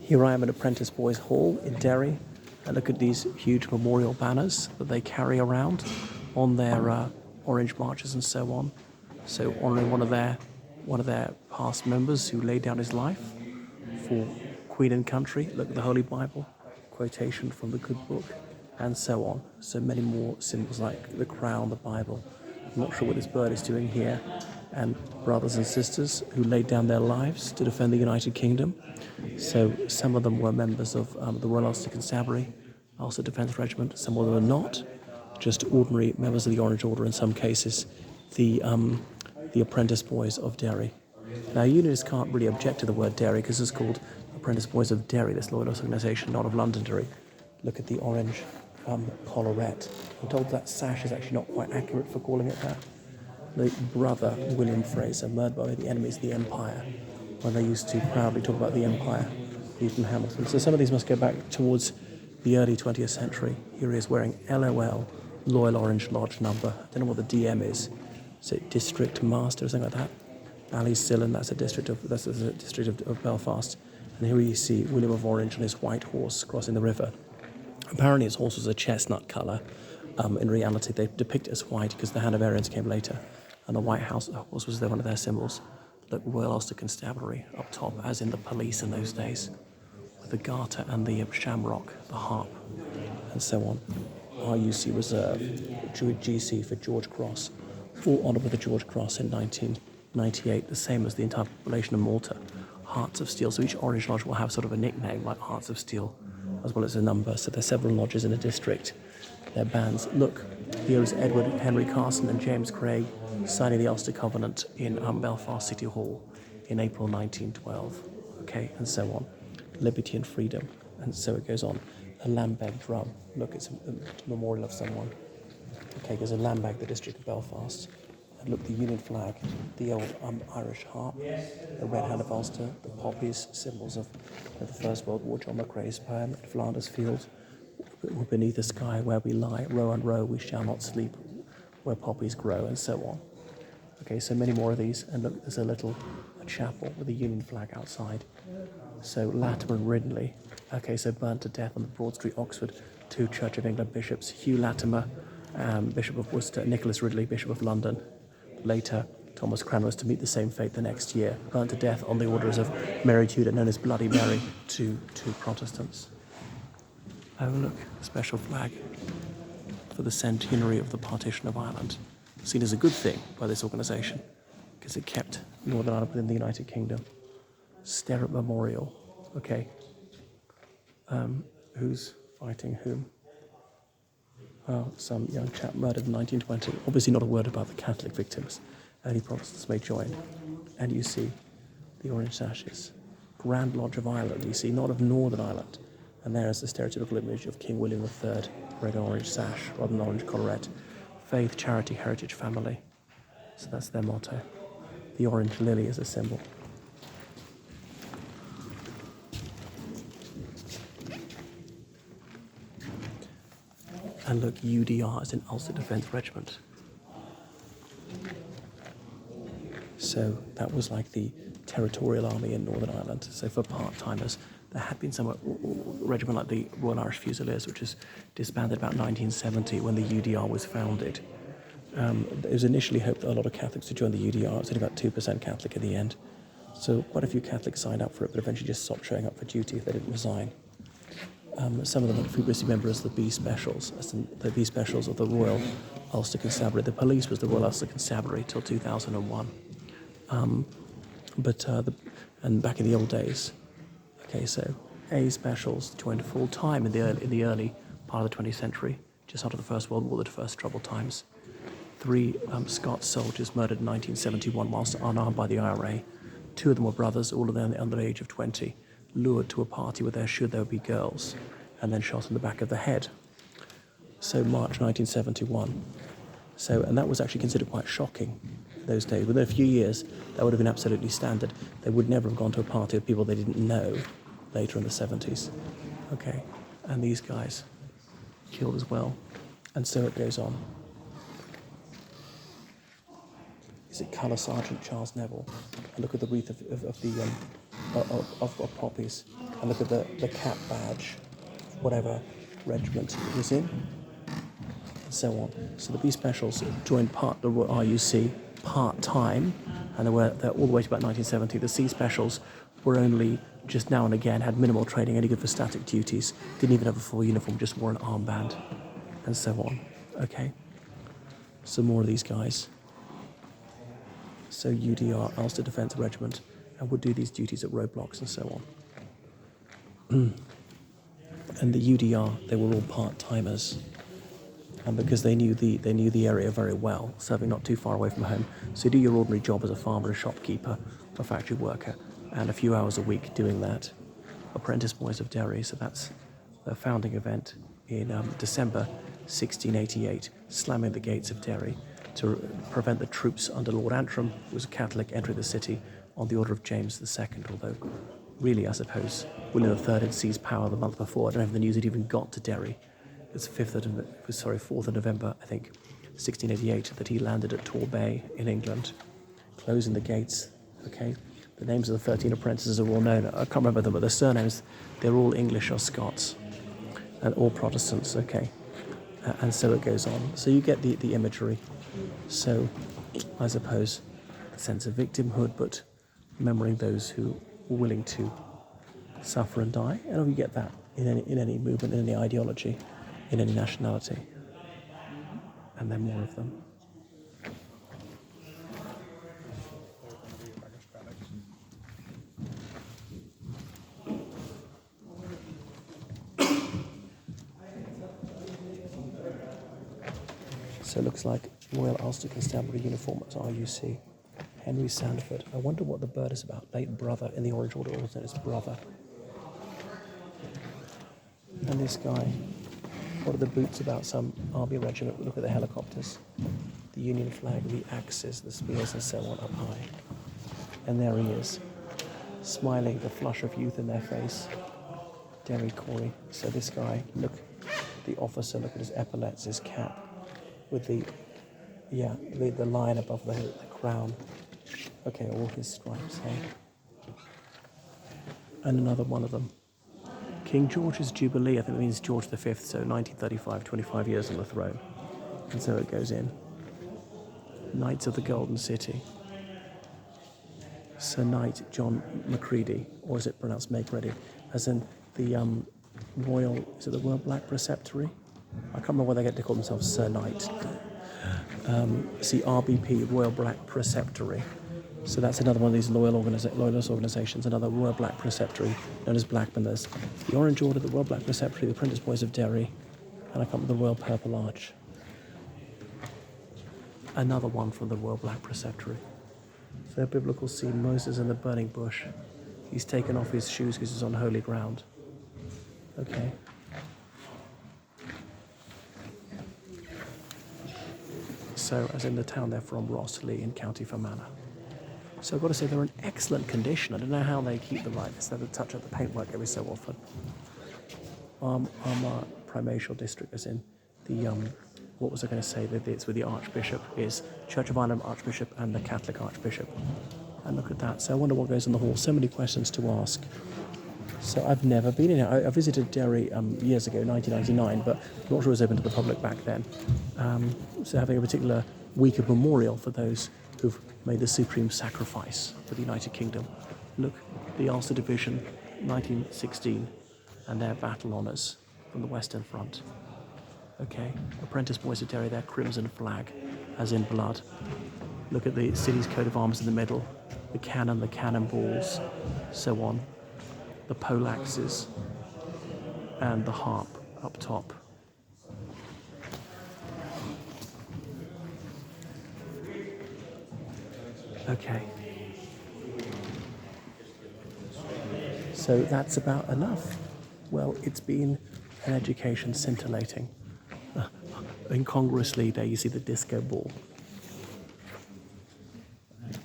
Here I am at Apprentice Boys Hall in Derry. And look at these huge memorial banners that they carry around on their orange marches and so on. So honouring one of their past members who laid down his life for Queen and country. Look at the Holy Bible, quotation from the Good Book, and so on. So many more symbols like the crown, the Bible. I'm not sure what this bird is doing here. And brothers and sisters who laid down their lives to defend the United Kingdom. So some of them were members of the Royal Ulster Constabulary, Ulster Defence Regiment. Some of them were not, just ordinary members of the Orange Order in some cases. The Apprentice Boys of Derry. Now, unionists can't really object to the word Derry because it's called Apprentice Boys of Derry, this loyalist organisation, not of Londonderry. Look at the orange collarette. I'm told that sash is actually not quite accurate for calling it that. The brother, William Fraser, murdered by the enemies of the Empire, when they used to proudly talk about the Empire, Newton Hamilton. So some of these must go back towards the early 20th century. Here he is wearing LOL, Loyal Orange Lodge number. I don't know what the DM is. Is it District Master or something like that? Ballysillin, that's a district of Belfast. And here you see William of Orange on his white horse crossing the river. Apparently his horse was a chestnut colour. In reality, they depict it as white because the Hanoverians came later. And the White House horse was one of their symbols. Look, Royal Ulster Constabulary up top, as in the police in those days, with the garter and the shamrock, the harp, and so on. RUC Reserve, GC for George Cross, all honoured with the George Cross in 1998, the same as the entire population of Malta. Hearts of Steel. So each Orange Lodge will have sort of a nickname like Hearts of Steel, as well as a number. So there's several lodges in a district. Their bands. Look, here is Edward Henry Carson and James Craig signing the Ulster Covenant in Belfast City Hall in April 1912. Okay, and so on. Liberty and freedom, and so it goes on. A Lambeg drum. Look, it's a memorial of someone. Okay, there's a Lambeg, the district of Belfast. And look, the Union flag, the old Irish harp, the red hand of Ulster, the poppies, symbols of the First World War, John McCrae's poem at Flanders Field. Beneath the sky where we lie, row on row we shall not sleep, where poppies grow, and so on. Okay, so many more of these, and look, there's a chapel with a Union flag outside. So Latimer and Ridley, okay, so burnt to death on the Broad Street, Oxford, two Church of England bishops, Hugh Latimer, Bishop of Worcester, Nicholas Ridley, Bishop of London. Later, Thomas Cranmer was to meet the same fate the next year, burnt to death on the orders of Mary Tudor, known as Bloody Mary, to Protestants. Oh, look, a special flag for the centenary of the partition of Ireland, seen as a good thing by this organisation because it kept Northern Ireland within the United Kingdom. Sterrett Memorial, okay. Who's fighting whom? Well, some young chap murdered in 1920. Obviously not a word about the Catholic victims. Only Protestants may join. And you see the orange sashes. Grand Lodge of Ireland, you see, not of Northern Ireland. And there is the stereotypical image of King William III, red and orange sash, rather than orange collarette. Faith, charity, heritage, family. So that's their motto. The orange lily is a symbol. And look, UDR is an Ulster Defence Regiment. So that was like the territorial army in Northern Ireland. So for part-timers, there had been some regiment like the Royal Irish Fusiliers, which was disbanded about 1970 when the UDR was founded. It was initially hoped that a lot of Catholics would join the UDR. It was only about 2% Catholic in the end. So quite a few Catholics signed up for it, but eventually just stopped showing up for duty if they didn't resign. Some of them were previously members of the B Specials, as in the B Specials of the Royal Ulster Constabulary. The police was the Royal Ulster Constabulary till 2001. And back in the old days, okay, so A Specials joined full time in the early part of the 20th century, just after the First World War, the first troubled times. 3 Scots soldiers murdered in 1971 whilst unarmed by the IRA. 2 of them were brothers, all of them under the age of 20, lured to a party where there would be girls, and then shot in the back of the head. So March 1971. And that was actually considered quite shocking those days. Within a few years, that would have been absolutely standard. They would never have gone to a party of people they didn't know later in the 70s. Okay, and these guys killed as well. And so it goes on. Is it Colour Sergeant Charles Neville? And look at the wreath of poppies. and look at the cap badge, whatever regiment it was in, and so on. So the B Specials joined the RUC part-time, and they're all the way to about 1970. The C Specials were only just now and again, had minimal training, only good for static duties, didn't even have a full uniform, just wore an armband, and so on. Okay, some more of these guys. So UDR, Ulster Defence Regiment, and would do these duties at roadblocks and so on. And the UDR, they were all part-timers, and because they knew the area very well, serving not too far away from home. So you do your ordinary job as a farmer, a shopkeeper, a factory worker, and a few hours a week doing that. Apprentice Boys of Derry, so that's the founding event in December 1688, slamming the gates of Derry to prevent the troops under Lord Antrim, who was a Catholic, entering the city on the order of James II, although really, I suppose, William III had seized power the month before. I don't know if the news had even got to Derry. It's 4th of November, I think, 1688, that he landed at Torbay in England, closing the gates, okay? The names of the 13 apprentices are all known. I can't remember them, but the surnames, they're all English or Scots, and all Protestants, okay? And so it goes on. So you get the imagery. So, I suppose, a sense of victimhood, but remembering those who were willing to suffer and die. And you get that in any movement, in any ideology, in any nationality. And then more of them. So it looks like Royal Ulster Constabulary uniform at RUC. Henry Sandford. I wonder what the bird is about. Late brother in the Orange Order, also known as brother. And this guy, what are the boots about? Some army regiment. Look at the helicopters, the Union flag, the axes, the spears, and so on up high. And there he is, smiling, the flush of youth in their face. Derry Corey. So this guy, look, the officer, look at his epaulets, his cap, with the line above the crown. Okay, all his stripes, hey? And another one of them. King George's Jubilee, I think it means George V, so 1935, 25 years on the throne. And so it goes in. Knights of the Golden City. Sir Knight John Macready, or is it pronounced Macready, as in the Royal, is it the Royal Black Preceptory? I can't remember whether they get to call themselves Sir Knight. See, RBP, Royal Black Preceptory. So that's another one of these loyalist organisations, another Royal Black Preceptory, known as Blackburn. There's the Orange Order, the Royal Black Preceptory, the Apprentice Boys of Derry, and I come with the Royal Purple Arch. Another one from the Royal Black Preceptory. So biblical scene, Moses in the burning bush. He's taken off his shoes because he's on holy ground. Okay. So, as in the town they're from, Rossley in County Fermanagh. So I've got to say they're in excellent condition. I don't know how they keep them like this. They have to touch up the paintwork every so often. Our primatial district, as in the, what was I going to say? It's with the Archbishop, is Church of Ireland Archbishop and the Catholic Archbishop. And look at that. So I wonder what goes in the hall. So many questions to ask. So I've never been in it. I visited Derry years ago, 1999, but I'm not sure it was open to the public back then. So having a particular week of memorial for those who've made the supreme sacrifice for the United Kingdom. Look, the Ulster Division, 1916, and their battle honours from the Western Front. Okay, Apprentice Boys of Derry, their crimson flag, as in blood. Look at the city's coat of arms in the middle, the cannon, the cannonballs, so on. The poleaxes, and the harp up top. Okay. So that's about enough. Well, it's been an education scintillating. Incongruously, there you see the disco ball.